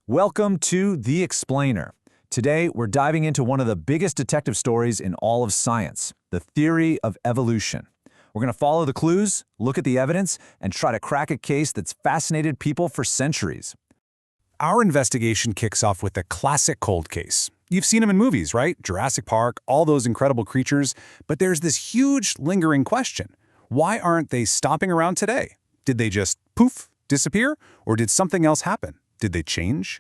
Welcome to The Explainer. Today, we're diving into one of the biggest detective stories in all of science, the theory of evolution. We're going to follow the clues, look at the evidence, and try to crack a case that's fascinated people for centuries. Our investigation kicks off with the classic cold case. You've seen them in movies, right? Jurassic Park, all those incredible creatures. But there's this huge, lingering question. Why aren't they stomping around today? Did they just poof, disappear? Or did something else happen? Did they change?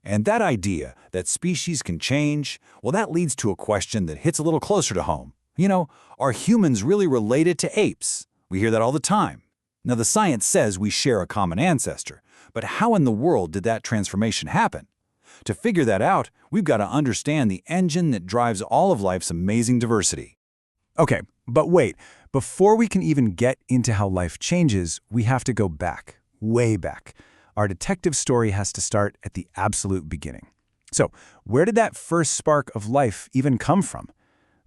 And that idea that species can change, well, that leads to a question that hits a little closer to home. Are humans really related to apes? We hear that all the time. Now, the science says we share a common ancestor, but how in the world did that transformation happen? To figure that out, we've got to understand the engine that drives all of life's amazing diversity. Okay, but wait. Before we can even get into how life changes, we have to go back, way back. Our detective story has to start at the absolute beginning. So, where did that first spark of life even come from?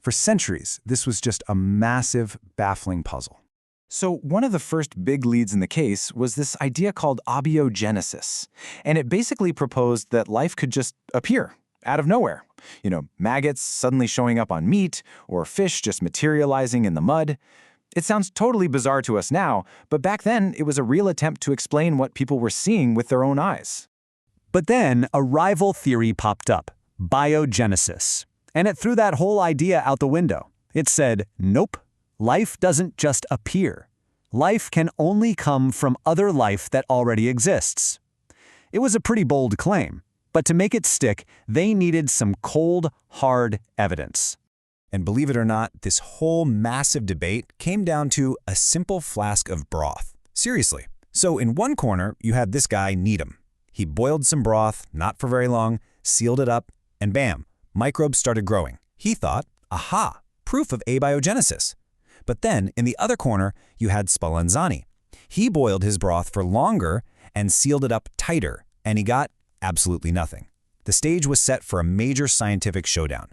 For centuries, this was just a massive, baffling puzzle. So one of the first big leads in the case was this idea called abiogenesis. And it basically proposed that life could just appear out of nowhere. Maggots suddenly showing up on meat, or fish just materializing in the mud. It sounds totally bizarre to us now, but back then it was a real attempt to explain what people were seeing with their own eyes. But then a rival theory popped up, biogenesis. And it threw that whole idea out the window. It said, nope, life doesn't just appear. Life can only come from other life that already exists. It was a pretty bold claim, but to make it stick, they needed some cold, hard evidence. And believe it or not, this whole massive debate came down to a simple flask of broth. Seriously. So in one corner, you had this guy, Needham. He boiled some broth, not for very long, sealed it up, and bam, microbes started growing. He thought, aha, proof of abiogenesis. But then, in the other corner, you had Spallanzani. He boiled his broth for longer and sealed it up tighter, and he got absolutely nothing. The stage was set for a major scientific showdown.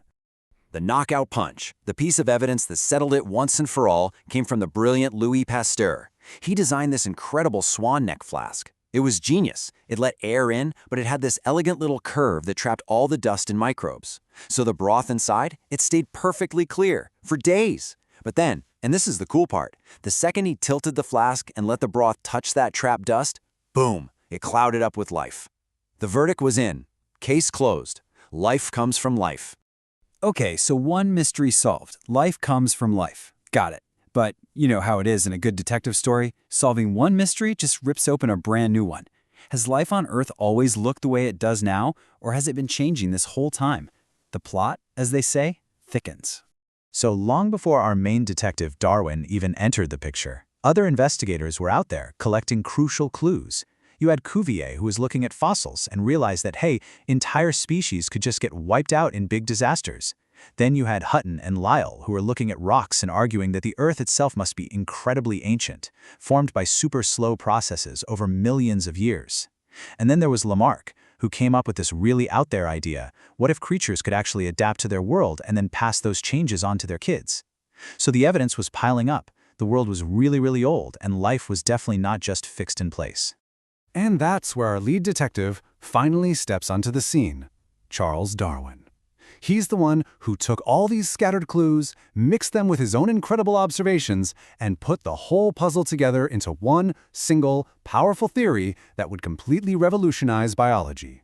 The knockout punch, the piece of evidence that settled it once and for all, came from the brilliant Louis Pasteur. He designed this incredible swan neck flask. It was genius. It let air in, but it had this elegant little curve that trapped all the dust and microbes. So the broth inside, it stayed perfectly clear for days. But then, and this is the cool part, the second he tilted the flask and let the broth touch that trapped dust, boom, it clouded up with life. The verdict was in. Case closed. Life comes from life. Okay, so one mystery solved. Life comes from life. Got it. But you know how it is in a good detective story. Solving one mystery just rips open a brand new one. Has life on Earth always looked the way it does now, or has it been changing this whole time? The plot, as they say, thickens. So long before our main detective, Darwin, even entered the picture, other investigators were out there collecting crucial clues. You had Cuvier, who was looking at fossils and realized that, hey, entire species could just get wiped out in big disasters. Then you had Hutton and Lyell, who were looking at rocks and arguing that the Earth itself must be incredibly ancient, formed by super slow processes over millions of years. And then there was Lamarck, who came up with this really out there idea: what if creatures could actually adapt to their world and then pass those changes on to their kids? So the evidence was piling up. The world was really, really old, and life was definitely not just fixed in place. And that's where our lead detective finally steps onto the scene, Charles Darwin. He's the one who took all these scattered clues, mixed them with his own incredible observations, and put the whole puzzle together into one single, powerful theory that would completely revolutionize biology.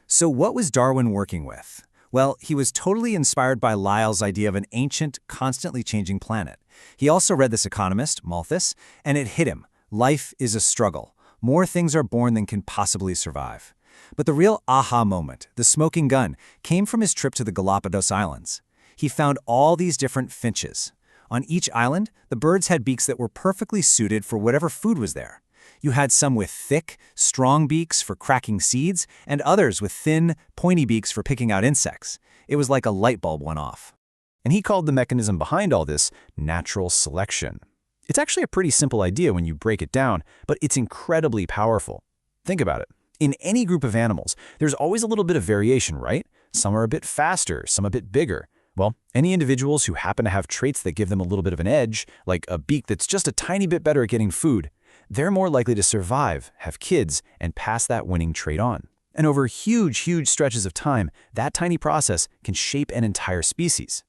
So what was Darwin working with? Well, he was totally inspired by Lyell's idea of an ancient, constantly changing planet. He also read this economist, Malthus, and it hit him. Life is a struggle. More things are born than can possibly survive. But the real aha moment, the smoking gun, came from his trip to the Galapagos Islands. He found all these different finches. On each island, the birds had beaks that were perfectly suited for whatever food was there. You had some with thick, strong beaks for cracking seeds, and others with thin, pointy beaks for picking out insects. It was like a light bulb went off. And he called the mechanism behind all this natural selection. It's actually a pretty simple idea when you break it down, but it's incredibly powerful. Think about it. In any group of animals, there's always a little bit of variation, right? Some are a bit faster, some a bit bigger. Well, any individuals who happen to have traits that give them a little bit of an edge, like a beak that's just a tiny bit better at getting food, they're more likely to survive, have kids, and pass that winning trait on. And over huge stretches of time, that tiny process can shape an entire species.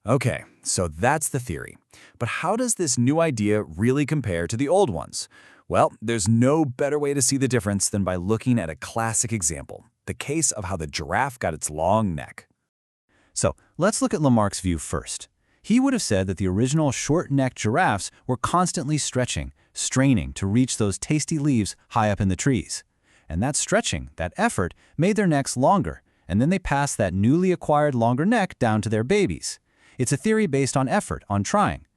Okay, so that's the theory. But how does this new idea really compare to the old ones? Well, there's no better way to see the difference than by looking at a classic example, the case of how the giraffe got its long neck. So let's look at Lamarck's view first. He would have said that the original short-necked giraffes were constantly stretching, straining to reach those tasty leaves high up in the trees. And that stretching, that effort, made their necks longer, and then they passed that newly acquired longer neck down to their babies. It's a theory based on effort, on trying.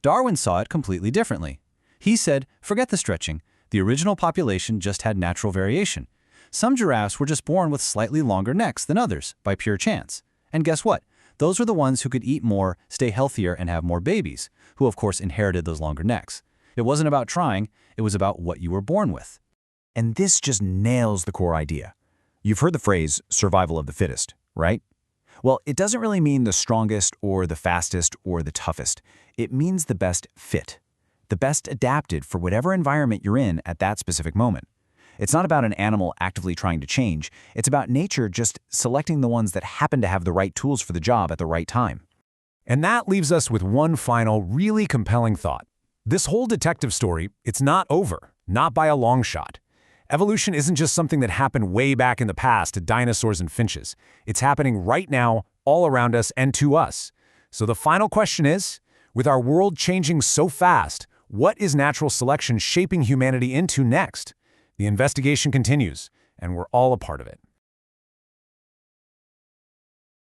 Darwin saw it completely differently. He said, forget the stretching. The original population just had natural variation. Some giraffes were just born with slightly longer necks than others, by pure chance. And guess what? Those were the ones who could eat more, stay healthier, and have more babies, who of course inherited those longer necks. It wasn't about trying, it was about what you were born with. And this just nails the core idea. You've heard the phrase survival of the fittest, right? Well, it doesn't really mean the strongest or the fastest or the toughest. It means the best fit, the best adapted for whatever environment you're in at that specific moment. It's not about an animal actively trying to change. It's about nature just selecting the ones that happen to have the right tools for the job at the right time. And that leaves us with one final, really compelling thought. This whole detective story, it's not over, not by a long shot. Evolution isn't just something that happened way back in the past to dinosaurs and finches. It's happening right now, all around us and to us. So the final question is, with our world changing so fast, what is natural selection shaping humanity into next? The investigation continues, and we're all a part of it.